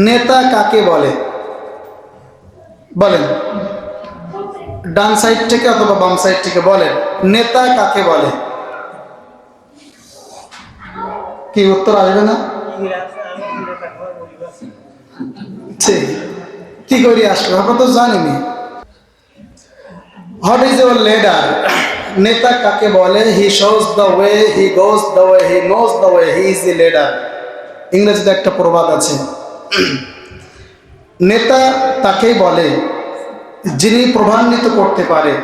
নেতা কাকে বলে বলেন? ডান সাইড থেকে অথবা বাম সাইড থেকে বলেন, নেতা কাকে বলে? কি উত্তর আসবে না? কি করি আসবে, আমরা তো জানিনি। What is your leader? নেতা কাকে বলে? He shows the way, he goes the way, he knows the way, he is the leader. ইংরেজিতে একটা প্রবাদ আছে, নেতা তাকেই বলে যিনি প্রভান্বিত করতে পারে।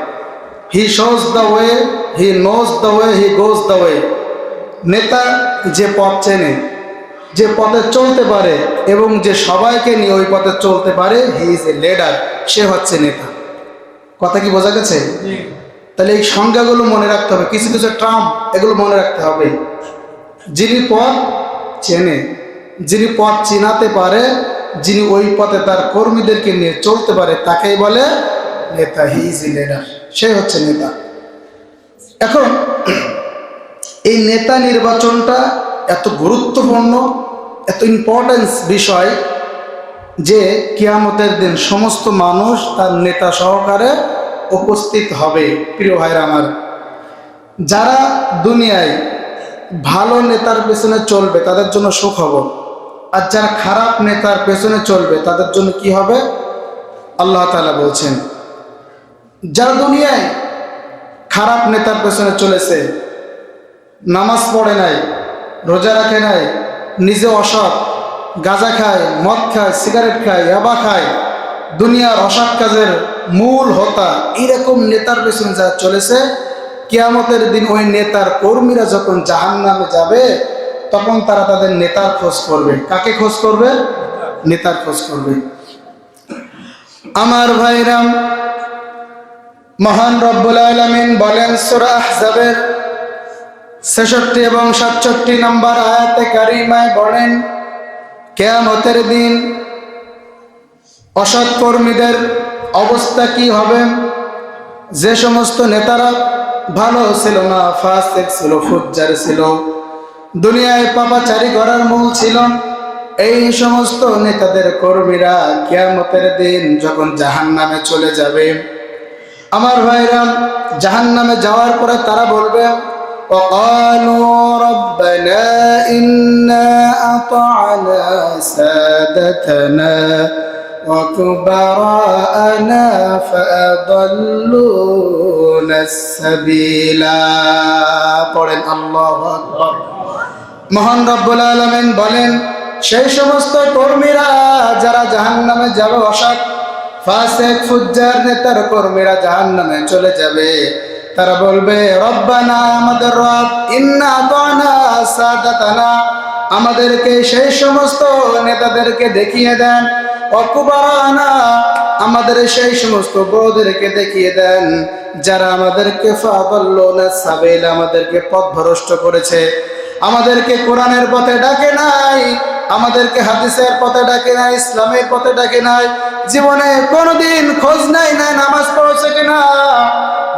হি shows the way, he knows the way, he goes the way. নেতা যে পথ চেনে, যে পথে চলতে পারে এবং যে সবাইকে নিয়ে ওই পথে চলতে পারে, হি ইজ এ লিডার, সে হচ্ছে নেতা। কথা কি বোঝা গেছে? তাহলে এই সংজ্ঞাগুলো মনে রাখতে হবে, কিছু কিছু ট্রাম এগুলো মনে রাখতে হবে। যিনি পথ চেনে, যিনি পথ চিনাতে পারে, যিনি ওই পথে তার কর্মীদেরকে নিয়ে চলতে পারে, তাকেই বলে নেতা। হি ইজ এ লিডার, সে হচ্ছে নেতা। এখন এই নেতা নির্বাচনটা এত গুরুত্বপূর্ণ, এত ইম্পর্টেন্স বিষয় যে কিয়ামতের দিন সমস্ত মানুষ তার নেতা সহকারে উপস্থিত হবে। প্রিয় ভাইরা আমার, যারা দুনিয়ায় ভালো নেতার পেছনে চলবে তাদের জন্য সুখবর, আর যারা খারাপ নেতার পেছনে চলবে তাদের জন্য কি হবে? আল্লাহ তাআলা বলছেন, যারা দুনিয়ায় খারাপ নেতার পেছনে চলেছে, নামাজ পড়ে নাই, রোজা রাখে নাই, নিজে অসৎ, গাঁজা খায়, মদ খায়, সিগারেট খায়, ইয়াবা খায়, দুনিয়ার অসৎ কাজের মূল হোতা, এরকম নেতার পেছনে যারা চলেছে, কিয়ামতের দিন ওই নেতার কর্মীরা যখন জাহান্নামে যাবে তখন তারা তাদের নেতার খোঁজ করবে। কাকে খোঁজ করবে? নেতার খোঁজ করবে। আমার ভাইরাম, মহান রব্বুল আলামিন বলেন সূরা আহজাবের ৬৬ এবং ৬৭ নম্বর আয়াতে কারিমায় বলেন, কিয়ামতের দিন অসৎ কর্মীদের অবস্থা কি হবে? যে সমস্ত নেতারা ভালো ছিল না, ফাসিক ছিল, ফুজ্জার ছিল, দুনিয়ায় পাপাচারী করার মূল ছিল, এই সমস্ত নেতাদের কর্মীরা কিয়ামতের দিন যখন জাহান্নামে চলে যাবে, আমার ভাইরা, জাহান্নামে যাওয়ার পরে তারা বলবে, وقالوا ربنا إنا أطعنا سادتنا وكبراءنا فأضلونا السبيلا। পড়েন আল্লাহু আকবার। মহান রব্বুল আলামিন বলেন, সেই সমস্ত কর্মীরা যারা জাহান্নামে যাবে, অসৎ ফাসিক ফুজ্জার নেতার কর্মীরা জাহান্নামে চলে যাবে, তারা বলবে, রব্বানা, আমাদের রব, ইন্না আতানা সাদাতানা, আমাদেরকে সেই সমস্ত নেতাদেরকে দেখিয়ে দেন, ওয়াকুবারানা, আমাদের সেই সমস্ত বড়দেরকে দেখিয়ে দেন যারা আমাদেরকে ফাদাল্লুনা সাবিল, আমাদেরকে পথভ্রষ্ট করেছে, আমাদেরকে কোরআনের পথে ডাকে নাই, আমাদেরকে হাদিসের পথে ডাকে নাই, ইসলামের পথে ডাকে নাই, জীবনে কোনোদিন খোঁজ নাই না নামাজ পড়েছে কিনা,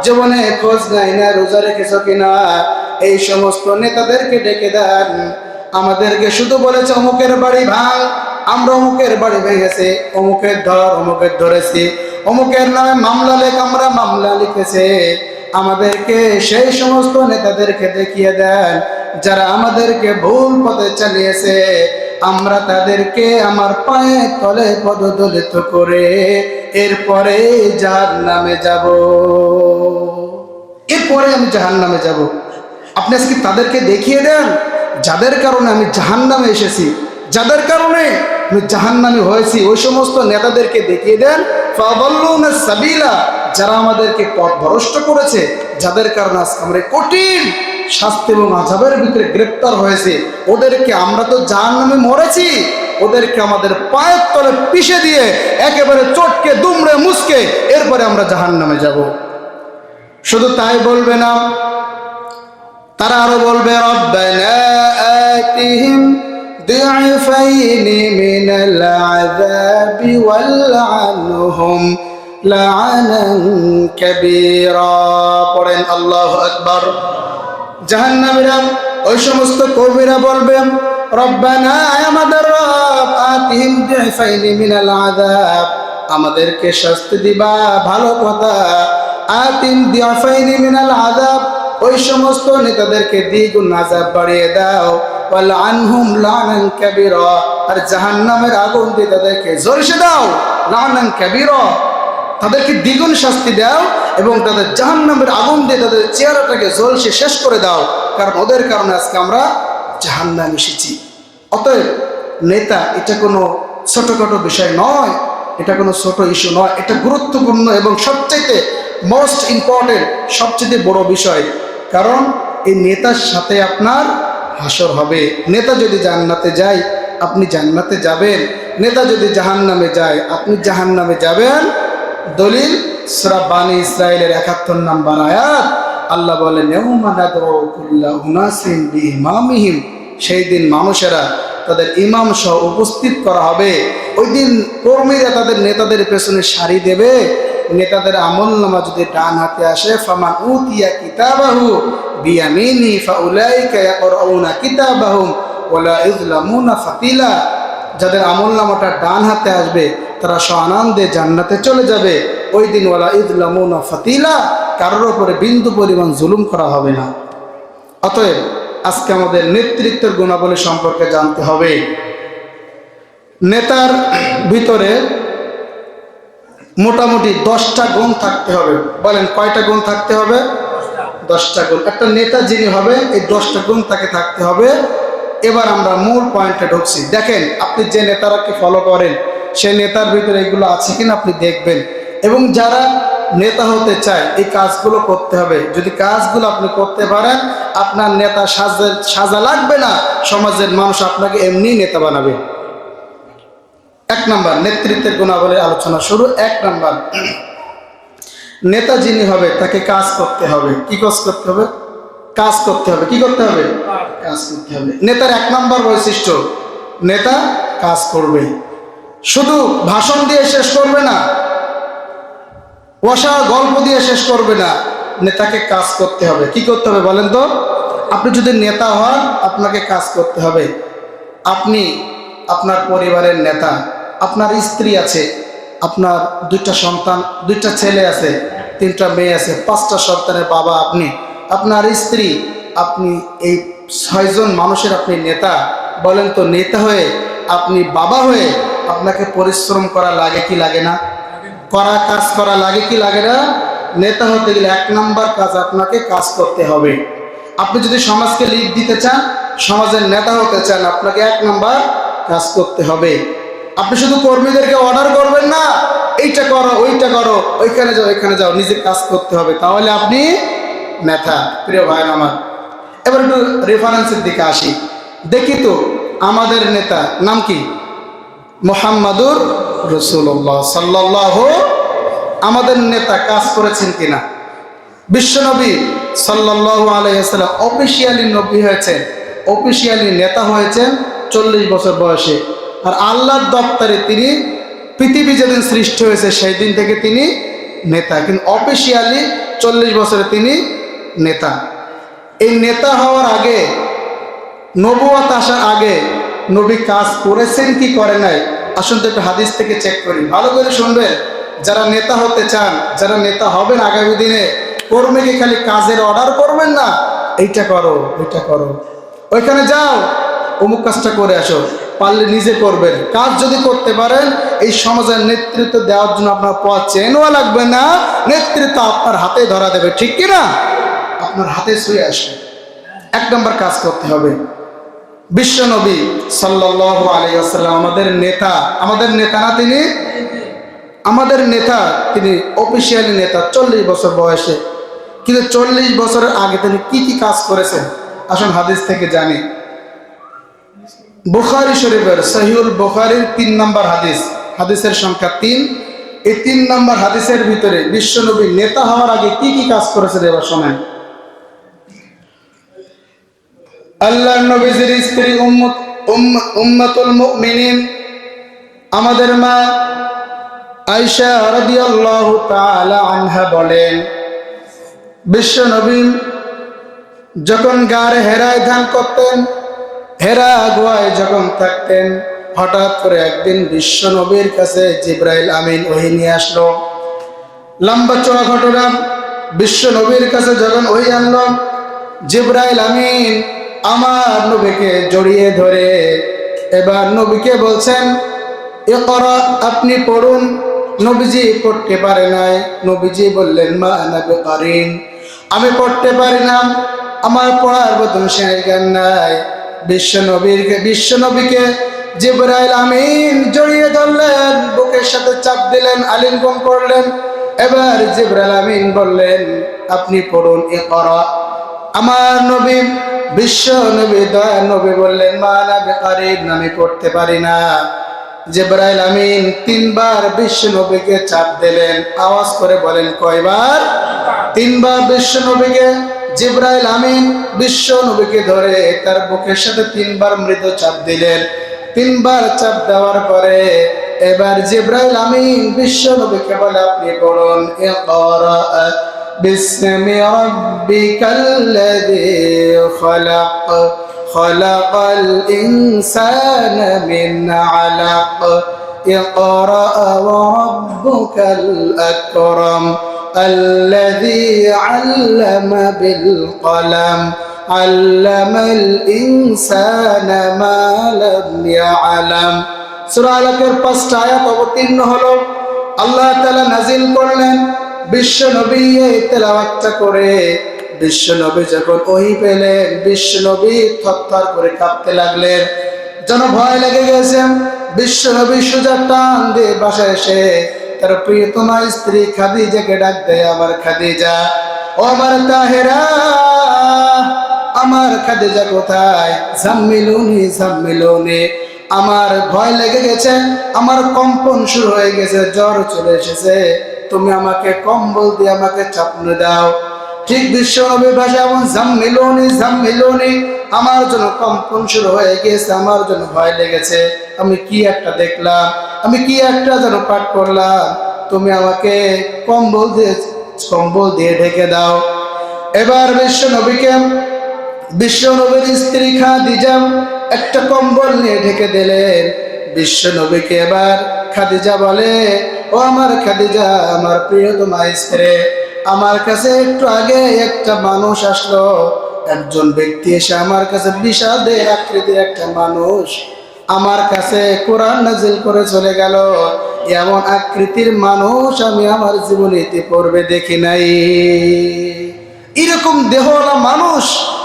জীবনে খোঁজ নাই না রোজা রেখেছ কিনা, এই সমস্ত নেতাদেরকে ডেকে দেন। আমাদেরকে শুধু বলেছে অমুকের বাড়ি ভাঙ, আমরা অমুকের বাড়ি ভেঙেছি, অমুকের ধর, অমুকের ধরেছি, অমুকের নামে মামলা লেখ, আমরা মামলা লিখেছে। আমাদেরকে সেই সমস্ত নেতাদেরকে দেখিয়ে দেন যারা আমাদেরকে ভুল পথে চালিয়েছে, আমরা তাদেরকে আমার পায়ের তলে পদদলিত করে এরপরে জাহান্নামে যাব, এরপরে আমি জাহান্নামে যাব। আপনি আজকে তাদেরকে দেখিয়ে দেন যাদের কারণে আমি জাহান্নামে এসেছি, যাদের কারণে আমি জাহান্নামে হয়েছি, ওই সমস্ত নেতাদেরকে দেখিয়ে দেন ফাদাল্লুনা সাবিলা, যারা আমাদেরকে পথভ্রষ্ট করেছে, যাদের কারণে আজকে আমরা কঠিন শাস্তি এবং আযাবের ভিতরে গ্রেফতার হয়েছে, ওদেরকে, আমরা তো জাহান্নামে মরেছি, ওদেরকে আমাদের পায়ের তলে পিষে দিয়ে একেবারে চটকে দুমড়ে মুচকে এরপরে আমরা জাহান্নামে যাব। শুধু তাই বলবে না, তারা আরো বলবে, রব্বানা আতিহিম দি'ফাইনি মিনাল আযাবি ওয়ালআনহুম লা'নান কাবীরা। পড়েন আল্লাহু আকবার। জাহান্নামীরা, ওই সমস্ত কর্মীরা বলবে, রব্বানা, আমাদের রব, আতিহিম বিআইফাইনি মিনাল আযাব, আমাদেরকে শাস্তি দিবা, ভালো কথা। আতিম বিআইফাইনি মিনাল আযাব, ওই সমস্ত নেতাদেরকে দ্বিগুণ আযাব বাড়িয়ে দাও। ওয়াল আনহুম লানান কাবীরা, আর জাহান্নামের আগুন দিয়ে তাদেরকে জ্বলসে দাও। লানান কাবীরা, তাদেরকে দ্বিগুণ শাস্তি দাও এবং তাদের জাহান্নামের আগুন দিয়ে তাদের চেহারাটাকে জ্বলসে শেষ করে দাও, কারণ ওদের কারণে আজকে আমরা জাহান্নামে এসেছি। অতএব নেতা এটা কোনো ছোটখাটো বিষয় নয়, এটা কোনো ছোট ইস্যু নয়, এটা গুরুত্বপূর্ণ এবং সবচেয়ে মোস্ট ইম্পর্টেন্ট, সবচেয়ে বড় বিষয়। কারণ এই নেতার সাথে আপনার হাসর হবে। নেতা যদি জান্নাতে যায় আপনি জান্নাতে যাবেন, নেতা যদি জাহান্নামে যায় আপনি জাহান্নামে যাবেন। দলিল সূরা বানী ইসরাঈলের ৭১ নম্বর আয়াত, আল্লাহ বলেন ইয়াউমা নাদউ কুল্লা উনাসিন বিইমামিহিম, সেই দিন মানুষেরা তাদের ইমাম সহ উপস্থিত করা হবে। ওই দিন কর্মীরা তাদের নেতাদের পেছনে সারি দেবে। নেতাদের আমলনামা যদি ডান হাতে আসে, ফামান উতিয়া কিতাবাহু বিয়ামিনি ফাউলাইকা ইয়াকরাউনা কিতাবাহুম ওয়ালা ইযলামুনা ফাতিলা, যাদের আমলনামাটা ডান হাতে আসবে তারা সআনন্দে জান্নাতে চলে যাবে। ওই দিন ওয়ালা ইযলামুনা ফাতিলা, কারোর উপরে বিন্দু পরিমাণ জুলুম করা হবে না। অতএব আজকে আমাদের নেতৃত্বের গুণাবলী সম্পর্কে জানতে হবে। নেতার ভিতরে মোটামুটি 10টা গুণ থাকতে হবে। বলেন কয়টা গুণ থাকতে হবে? 10টা গুণ। একটা নেতা যিনি হবে এই 10টা গুণ তাকে থাকতে হবে। এবার আমরা মূল পয়েন্টে ঢুকছি। দেখেন আপনি যে নেতারাকে ফলো করেন সেই নেতার ভিতরে এগুলো আছে কিনা আপনি দেখবেন, এবং যারা নেতা হতে চায় এই কাজগুলো করতে হবে। যদি কাজগুলো আপনি করতে পারেন আপনার নেতা সাজা লাগবে না, সমাজের মানুষ আপনাকে এমনি নেতা বানাবে। 1 নম্বর নেতৃত্বের গুণাবলীর আলোচনা শুরু। 1 নম্বর, নেতা যিনি হবে তাকে কাজ করতে হবে। কি কাজ করতে হবে? কাজ করতে হবে। কি করতে হবে? কাজ করতে হবে। নেতার 1 নম্বর বৈশিষ্ট্য, নেতা কাজ করবে। শুধু ভাষণ দিয়ে শেষ করবে না, ওয়াসা গল্প দিয়ে শেষ করবে না, নেতাকে কাজ করতে হবে। কি করতে হবে বলেন তো? আপনি যদি নেতা হন আপনাকে কাজ করতে হবে। আপনি আপনার পরিবারের নেতা, আপনার স্ত্রী আছে, আপনার 2টা সন্তান, 2টা ছেলে আছে, 3টা মেয়ে আছে, 5টা সন্তানের বাবা আপনি, আপনার স্ত্রী, আপনি এই 6 জন মানুষের আপনি নেতা। বলেন তো নেতা হয়ে আপনি বাবা হয়ে আপনাকে পরিশ্রম করা লাগে কি লাগে না? কাজ করা লাগে কি লাগে না? নেতা হতে গেলে 1 নম্বর কাজ, আপনাকে কাজ করতে হবে। আপনি যদি সমাজকে লিড দিতে চান, সমাজের নেতা হতে চান, আপনাকে 1 নম্বর কাজ করতে হবে। আপনি শুধু কর্মীদেরকে অর্ডার করবেন না, এইটা করো ওইটা করো, ওইখানে যাও এখানে যাও, নিজে কাজ করতে হবে, তাহলে আপনি নেতা। প্রিয় ভাই আমার, এবার একটু রেফারেন্সের দিকে আসি। দেখি তো আমাদের নেতা নাম কি? মুহাম্মাদুর রাসূলুল্লাহ সাল্লাল্লাহু, আমাদের নেতা কাজ করেছেন কিনা? বিশ্বনবী সাল্লাল্লাহু আলাইহি ওয়াসাল্লাম অফিশিয়ালি নবী হয়েছেন, অফিশিয়ালি নেতা হয়েছেন 40 বছর বয়সে। আর আল্লাহর দপ্তরে তিনি পৃথিবী যেদিন সৃষ্টি হয়েছে সেই দিন থেকে তিনি নেতা, কিন্তু অফিশিয়ালি 40 বছরে তিনি নেতা। এই নেতা হওয়ার আগে, নবুয়ত আসার আগে নবী কাজ করেছেন কি করে নাই? আসুন তো একটু হাদিস থেকে চেক করি, ভালো করে শুনবেন। যারা নেতা হতে চান, যারা নেতা হবেন আগামী দিনে, কর্মীকে খালি কাজের অর্ডার করবেন না, এইটা করো ওইটা করো, ওইখানে যাও অমুক কাজটা করে আসো, পারলে নিজে করবেন। কাজ যদি করতে পারেন এই সমাজের নেতৃত্ব দেওয়ার জন্য আপনার পথ চেনওয়া লাগবে না, নেতৃত্ব আপনার হাতে ধরা দেবে, ঠিক কিনা? আপনার হাতে ছুঁয়ে আসবে। 1 নম্বর কাজ করতে হবে। বিশ্বনবী সাল্লাল্লাহু আলাইহি ওয়াসাল্লাম আমাদের নেতা, আমাদের নেতা না তিনি? আমাদের নেতা, তিনি অফিশিয়ালি নেতা 40 বছর বয়সে। কিন্তু 40 বছরের আগে তিনি কি কি কাজ করেছেন আসুন হাদিস থেকে জানি। বুখারী শরীফের সহিহুল বুখারীর 3 নম্বর হাদিস, হাদিসের সংখ্যা 3। এই 3 নম্বর হাদিসের ভিতরে বিশ্বনবী নেতা হওয়ার আগে কি কি কাজ করেছেন এবার শোনেন। আল্লাহর নবীর স্ত্রী উম্মাতুল মুমিনিন আমাদের মা আয়েশা রাদিয়াল্লাহু তাআলা আনহা বলেন, বিশ্বনবী যখন গারে হেরায় ধ্যান করতেন, হেরা গুহায় যখন থাকতেন, হঠাৎ করে একদিন বিশ্ব নবীর কাছে জিবরাইল আমিন ওহী নিয়ে আসলো। লম্বা চড়া ঘটনা। বিশ্ব নবীর কাছে যখন ওহী আনলো, জিবরাইল আমিন আমার নবীকে জড়িয়ে ধরে এবার নবীকে বলছেন, ইকরা, আপনি পড়ুন। নবীজি পড়তে পারে নাই। নবীজি বললেন, মা আনা বিকারিন, আমি পড়তে পারি না, আমার পড়ার মতন সেই জ্ঞান নাই। বিশ্ব নবীকে জিবরাইল আমিন জড়িয়ে ধরলেন, বুকের সাথে চাপ দিলেন, আলিঙ্গন করলেন। এবার জিবরাইল আমিন বললেন, আপনি পড়ুন, ইকরা। আমার নবী বিশ্ব নবী দয়া নবী বললেন, মা আনা বিকারিন, আমি পড়তে পারি না। জিবরাইল আমিন 3 বার বিশ্ব নবীকে চাপ দিলেন। আওয়াজ করে বলেন, কয়বার? 3 বার বিশ্ব নবীকে জিবরাইল আমিন বিশ্ব নবীকে ধরে তার বুকের সাথে 3 বার মৃদু চাপ দিলেন। 3 বার চাপ দেওয়ার পরে এবার জিবরাইল আমিন বিশ্ব নবীকে বলে, আপনি পড়ুন, ইকরা বিসমি রাব্বিকাল্লাযী খলাক খলাকাল ইনসানা মিন আলাক ইকরা ওয়া রাব্বুকাল আকরাম الذي علم بالقلم علم الإنسان ما لم يعلم। সূরা আলাকের 5টা আয়াত অবতীর্ণ হলো। আল্লাহ তাআলা নাজিল করলেন। বিশ্ব নবী এই তেলাওয়াতটা করে বিশ্ব নবী যখন ওহী পেলেন, বিশ্ব নবী থরথর করে কাঁপতে লাগলেন, যেন ভয় লেগে গেছে। বিশ্ব নবী সোজা টান দিয়ে বাসায় এসে তার প্রিয়তমা স্ত্রী খাদিজাকে ডাক দেয়, আমার খাদিজা, ও আমার তাহেরা, আমার খাদিজা কোথায়? জাম্মিলুনি জাম্মিলুনি, আমার ভয় লেগে গেছে, আমার কম্পন শুরু হয়ে গেছে, জ্বর চলে এসেছে, তুমি আমাকে কম্বল দিয়ে আমাকে চাপনে দাও। ঠিক বিশ্ব নবীর ভাষা এমন, জাম্মিলুনি জাম্মিলুনি, আমার জন্য কম্পন শুরু হয়ে গেছে, আমার জন্য ভয় লেগেছে, আমি কি একটা দেখলাম, আমি কি একটা যেন পাঠ করলাম, তুমি আমাকে কম্বল দিয়ে ঢেকে দাও। এবার বিশ্ব নবীর স্ত্রী খাদিজা একটা কম্বল নিয়ে ঢেকে দিলেন বিশ্ব নবীকে। এবার খাদিজা বলে, ও আমার খাদিজা, আমার প্রিয়তমা স্ত্রী, আমার কাছে একটু আগে একটা মানুষ আসলো, একজন ব্যক্তি এসে আমার কাছে বিশাল দেহ আকৃতির একটা মানুষ আমার কাছে কোরআন নাজিল করে চলে গেল। এমন আকৃতির মানুষ আমি আমার জীবনে পূর্বে দেখি নাই। এরকম দেহওয়ালা মানুষ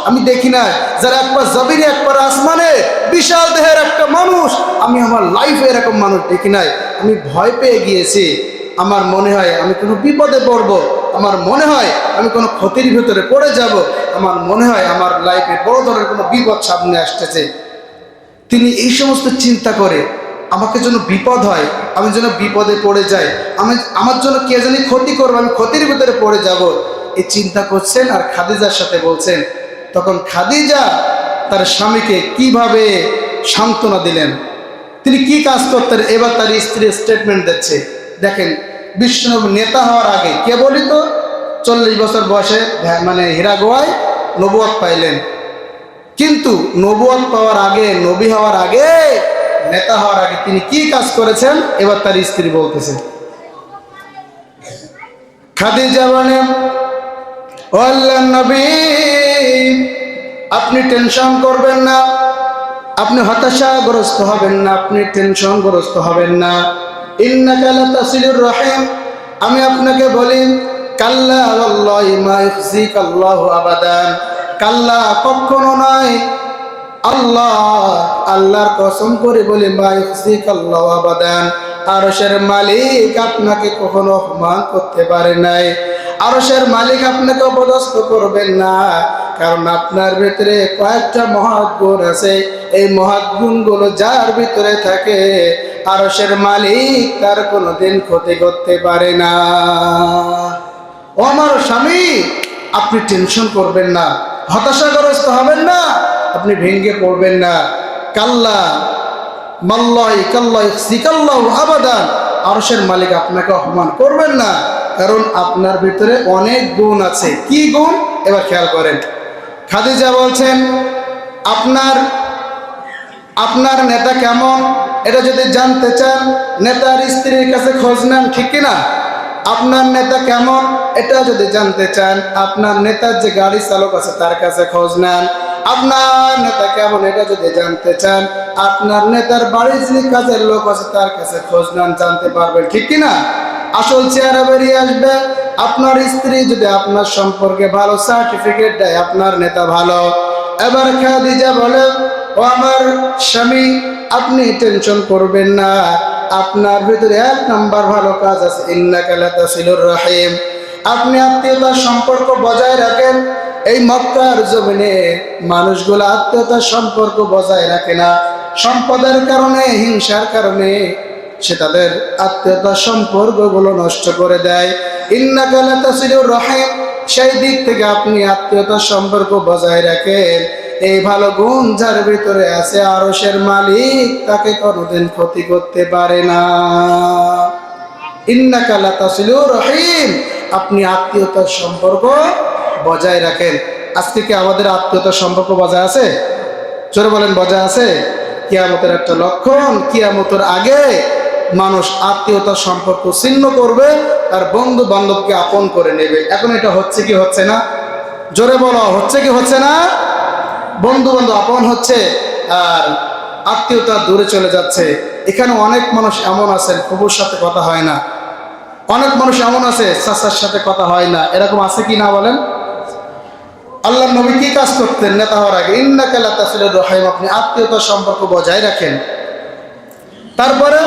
আমি দেখি নাই, যারা একবার জমিনে একবার আসমানে, বিশাল দেহের একটা মানুষ, আমি আমার লাইফে এরকম মানুষ দেখি নাই। আমি ভয় পেয়ে গিয়েছি। আমার মনে হয় আমি কোনো বিপদে পড়ব, আমার মনে হয় আমি কোনো ক্ষতির ভিতরে পড়ে যাব, আমার মনে হয় আমার লাইফে বড় ধরনের কোনো বিপদ সামনে আসতেছে। তিনি এই সমস্ত চিন্তা করে আমাকে যেন বিপদ হয়, আমি যেন বিপদে পড়ে যাই, আমার জন্য কে জানি ক্ষতি করবে, আমি ক্ষতির ভিতরে পড়ে যাব, এই চিন্তা করছেন। আর খাদিজার সাথে বলছেন। তখন খাদিজা তার স্বামীকে কিভাবে সান্ত্বনা দিলেন, তিনি কি কাজ করতেন, এবার তার স্ত্রী স্টেটমেন্ট দিচ্ছে। দেখেন, বিশ্বনবী নেতা হওয়ার আগে কেবলই তো 40 বছর বয়সে মানে হীরা গোয়ায় নবুয়ত পাইলেন, কিন্তু নবুয়ত পাওয়ার আগে, নবী হওয়ার আগে, নেতা হওয়ার আগে তিনি কি কাজ করেছেন, এবার তার স্ত্রী বলতেছেন। খাদিজা বলেন, ও আল্লাহর নবী, আপনি টেনশন করবেন না, আপনি হতাশাগ্রস্ত হবেন না, আপনি টেনশনগ্রস্ত হবেন না। ইন্নাকা লাতাসিলুর রাহিম, আমি আপনাকে বলি, কাল্লা ওয়াল্লাহি মা ইখজিকাল্লাহু আবাদান, কাল্লা, কখনো নয়, আল্লাহর কসম করে বলি, মা ইখজিকাল্লাহু আবাদান, আরশের মালিক আপনাকে কখনো অপমান করতে পারে নাই, আরশের মালিক আপনাকে অপদস্থ করবেন না, কারণ আপনার ভিতরে কয়েকটা মহৎ গুণ আছে, এই মহৎ গুণগুলো যার ভিতরে থাকে আরশের মালিক তার কোনোদিন ক্ষতি করতে পারে না। ও আমার স্বামী, আপনি টেনশন করবেন না, হতাশাগ্রস্ত হবেন না, আপনি ভেঙে পড়বেন না। কাল্লা মাল্লাহি কাল্লা ইখজিকাল্লাহু আবাদান, আরশের মালিক আপনাকে অপমান করবেন না, কারণ আপনার ভিতরে অনেক গুণ আছে। কি গুণ? এবার খেয়াল করেন। খাদিজা বলছেন, আপনার আপনার নেতা কেমন এটা যদি জানতে চান নেতার স্ত্রীর কাছে খোঁজ নেন, ঠিক কিনা? আপনার নেতা কেমন এটা যদি জানতে চান আপনার নেতার যে গাড়ি চালক আছে তার কাছে খোঁজ নেন। আপনার নেতা কেমন এটা যদি জানতে চান আপনার নেতার বাড়ির যে কাজের লোক আছে তার কাছে খোঁজ নেন, জানতে পারবেন, ঠিক কিনা? আসল চেহারা বেরিয়ে আসবে। আপনার স্ত্রী যদি আপনার সম্পর্কে ভালো সার্টিফিকেট দেয় আপনার নেতা ভালো। এবার খাদিজা বলে, ও আমার স্বামী আপনি টেনশন করবেন না, আপনার ভিতরে এক নাম্বার ভালো কাজ আছে, ইন্নাকা লাতাসিলুর রহিম, আপনি আত্মীয়তার সম্পর্ক বজায় রাখেন। এই মক্কার জমিনে মানুষগুলো আত্মীয়তার সম্পর্ক বজায় রাখে না, সম্পদের কারণে, হিংসার কারণে সে তাদের আত্মীয়তার সম্পর্কগুলো নষ্ট করে দেয়। ইন্নাকা লাতাসিলুর রহিম, সেই দিক থেকে আপনি আত্মীয়তার সম্পর্ক বজায় রাখেন। এই ভালো গুণ যার ভিতরে আছে আরশের মালিক তাকে কোনোদিন ক্ষতি করতে পারে না। ইন্নাকা লাতাসিলুর রহিম, আপনি আত্মীয়তার সম্পর্ক বজায় রাখেন। আজকে কি আমাদের আত্মীয়তার সম্পর্ক বজায় আছে? জোরে বলেন, বজায় আছে? কিয়ামতের একটা লক্ষণ, কিয়ামতের আগে মানুষ আত্মীয়তার সম্পর্ক ছিন্ন করবে, তার বন্ধু বান্ধবকে আপন করে নেবে। এখন এটা হচ্ছে কি হচ্ছে না? জোরে বলো, হচ্ছে কি হচ্ছে না? বন্ধু বান্ধব আপন হচ্ছে আর আত্মীয়তা দূরে চলে যাচ্ছে। এখানে অনেক মানুষ এমন আছেন প্রভুর সাথে কথা হয় না, অনেক মানুষ এমন আছে চাচার সাথে কথা হয় না, এরকম আছে কি না বলেন? আল্লাহর নবী কি কাজ করতেন নেতা হওয়ার আগে? ইন্নাকা লাতাসিলুর রহিম, আপনি আত্মীয়তার সম্পর্ক বজায় রাখেন। তারপরে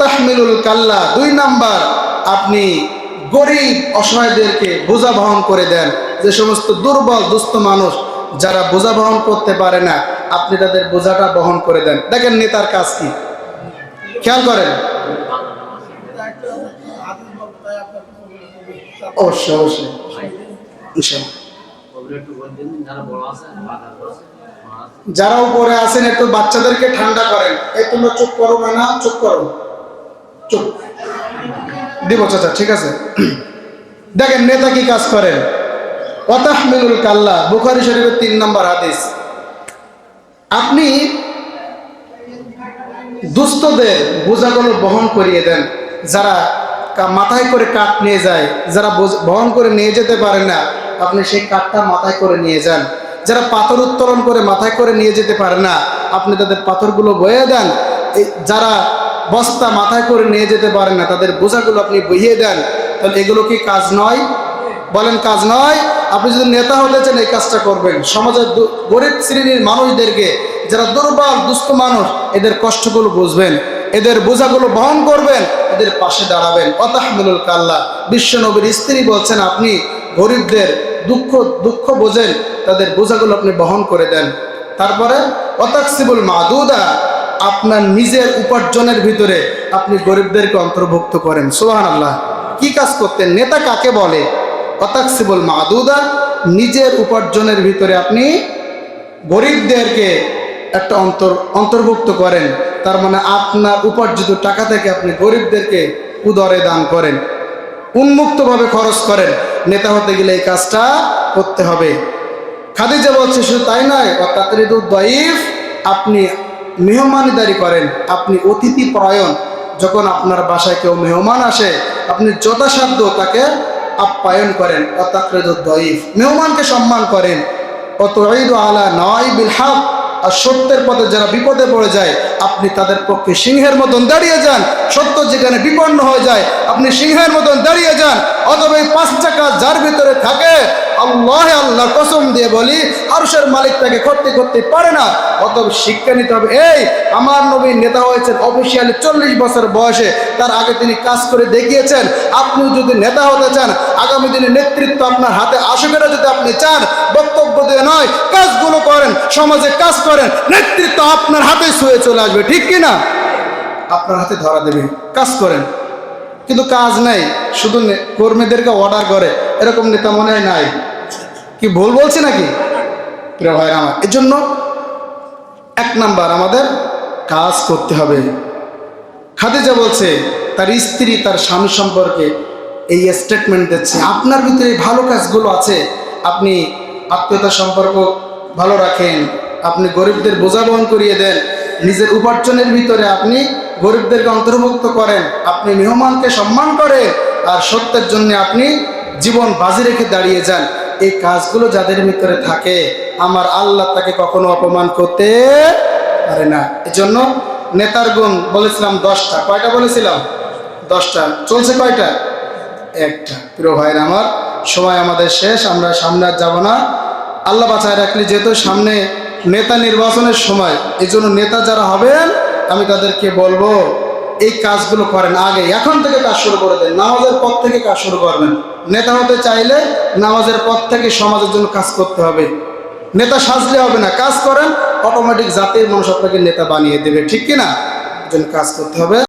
তাহমিলুল কাল্লা, 2 নাম্বার, আপনি গরিব অসহায়দেরকে বোঝা বহন করে দেন। যে সমস্ত দুর্বল দুস্থ মানুষ যারা বোঝা বহন করতে পারে না আপনি তাদের বোঝাটা বহন করে দেন। দেখেন নেতার কাজ কি, খেয়াল করেন। অবশ্যই অবশ্যই যারা উপরে আছেন একটু বাচ্চাদেরকে ঠান্ডা করেন। এই তোমরা চুপ করো না, চুপ করো, চুপ দিব চাচা, ঠিক আছে? দেখেন নেতা কি কাজ করেন। ওয়াতাহমিলুল কাল্লা, বুখারী শরীফের 3 নম্বর হাদিস। আপনি দুস্থদের বোঝাগুলো বহন করিয়ে দেন। যারা মাথায় করে কাঠ নিয়ে যায়, যারা বহন করে নিয়ে যেতে পারে না আপনি সেই কাঠটা মাথায় করে নিয়ে যান। যারা পাথর উত্তোলন করে মাথায় করে নিয়ে যেতে পারে না আপনি তাদের পাথরগুলো বয়ে দেন। যারা বস্তা মাথায় করে নিয়ে যেতে পারে না তাদের বোঝাগুলো আপনি বইয়ে দেন। তাহলে এগুলো কি কাজ নয়? বলেন, কাজ নয়? আপনি যদি নেতা হতে চান এই কাজটা করবেন। সমাজের গরিব শ্রেণীর মানুষদেরকে, যারা দুর্বল দুস্থ মানুষ, এদের কষ্টগুলো বুঝবেন, এদের বোঝাগুলো বহন করবেন, এদের পাশে দাঁড়াবেন। ওয়াতাহমিলুল কাল্লা, বিশ্ব নবীর স্ত্রী বলছেন আপনি গরিবদের দুঃখ বোঝেন, তাদের বোঝাগুলো আপনি বহন করে দেন। তারপরে ওয়াতাকসিবুল মাদুদা, আপনার নিজের উপার্জনের ভিতরে আপনি গরিবদেরকে অন্তর্ভুক্ত করেন। সুবহানাল্লাহ, কি কাজ করতেন? নেতা কাকে বলে? ওয়াতাকসিবুল মাদুদা, নিজের উপার্জনের ভিতরে আপনি গরিবদেরকে একটা অন্তর্ভুক্ত করেন। তার মানে আপনার উপার্জিত টাকা থেকে আপনি গরিবদেরকে উদরে দান করেন, উন্মুক্তভাবে খরচ করেন। নেতা হতে গেলে এই কাজটা করতে হবে। খাদিজা বলছে শুধু তাই নয়, ওয়াতাকরিদুদ দাইফ, আপনি মেহমানদারি করেন, আপনি অতিথি পরায়ণ। যখন আপনার বাসায় কেউ মেহমান আসে আপনি যথাসাধ্য তাকে আপ্যায়ন করেন। ওয়াতাকরিদুদ দাইফ, মেহমানকে সম্মান করেন। ওয়াতুঈদু আলা নাইবিল হক, আর সত্যের পথে যারা বিপদে পড়ে যায় আপনি তাদের পক্ষে সিংহের মতন দাঁড়িয়ে যান। সত্য যেখানে বিপন্ন হয়ে যায় আপনি সিংহের মতন দাঁড়িয়ে যান। অথবা এই 5টা কাজ যার ভিতরে থাকে আল্লাহর কসম দিয়ে বলি আরশের মালিক তাকে করতে করতে পারে না। অতএব শিক্ষা নিতে হবে। এই আমার নবী নেতা হয়েছেন অফিসিয়ালি 40 বছর বয়সে, তার আগে তিনি কাজ করে দেখিয়েছেন। আপনি যদি নেতা হতে চান, আগামী দিনে নেতৃত্ব আপনার হাতে আসবে না, যদি আপনি চান বক্তব্য দিয়ে নয় কাজগুলো করেন, সমাজে কাজ করেন, নেতৃত্ব আপনার হাতে ছুঁয়ে চলে আসবে, ঠিক কিনা? আপনার হাতে ধরা দেবে। কাজ করেন, কিন্তু কাজ নাই, শুধু কর্মীদেরকে অর্ডার করে, এরকম নেতা মনে হয় নাই। কি ভুল বলছি নাকি প্রিয় ভাই আমার? এর জন্য 1 নাম্বার আমাদের কাজ করতে হবে। খাদিজা বলছে তার স্ত্রী তার স্বামী সম্পর্কে এই স্টেটমেন্ট দিচ্ছে, আপনার ভিতরে ভালো কাজগুলো আছে, আপনি আত্মীয়তার সম্পর্ক ভালো রাখেন, আপনি গরিবদের বোঝা বহন করিয়ে দেন, নিজের উপার্জনের ভিতরে আপনি গরিবদেরকে অন্তর্ভুক্ত করেন, আপনি মেহমানকে সম্মান করেন, আর সত্যের জন্য আপনি জীবন বাজি রেখে দাঁড়িয়ে যান, এই কাজগুলো যাদের ভিতরে থাকে আমার আল্লাহ তাকে কখনো অপমান করতে পারে না। এজন্য নেতার গুণ বলেছিলাম 10টা, কয়টা বলেছিলাম? 10টা। চলছে কয়টা? একটা। প্রিয় ভাইরা আমার, সময় আমাদের শেষ, আমরা সামনে আর যাব না। আল্লাহ বাঁচায় রাখলে, যেহেতু সামনে নেতা নির্বাচনের সময়, এই জন্য নেতা যারা হবেন আমি তাদেরকে বলবো এই কাজগুলো করেন আগে, এখন থেকে কাজ শুরু করে দেন, নামাজের পর থেকে কাজ শুরু করবেন। নেতা হতে চাইলে নামাজের পর থেকে সমাজের জন্য কাজ করতে হবে, নেতা সাজলে হবে না, কাজ করেন, অটোমেটিক জাতির মানুষ আপনাকে নেতা বানিয়ে দেবে, ঠিক কিনা? এই জন্য কাজ করতে হবে।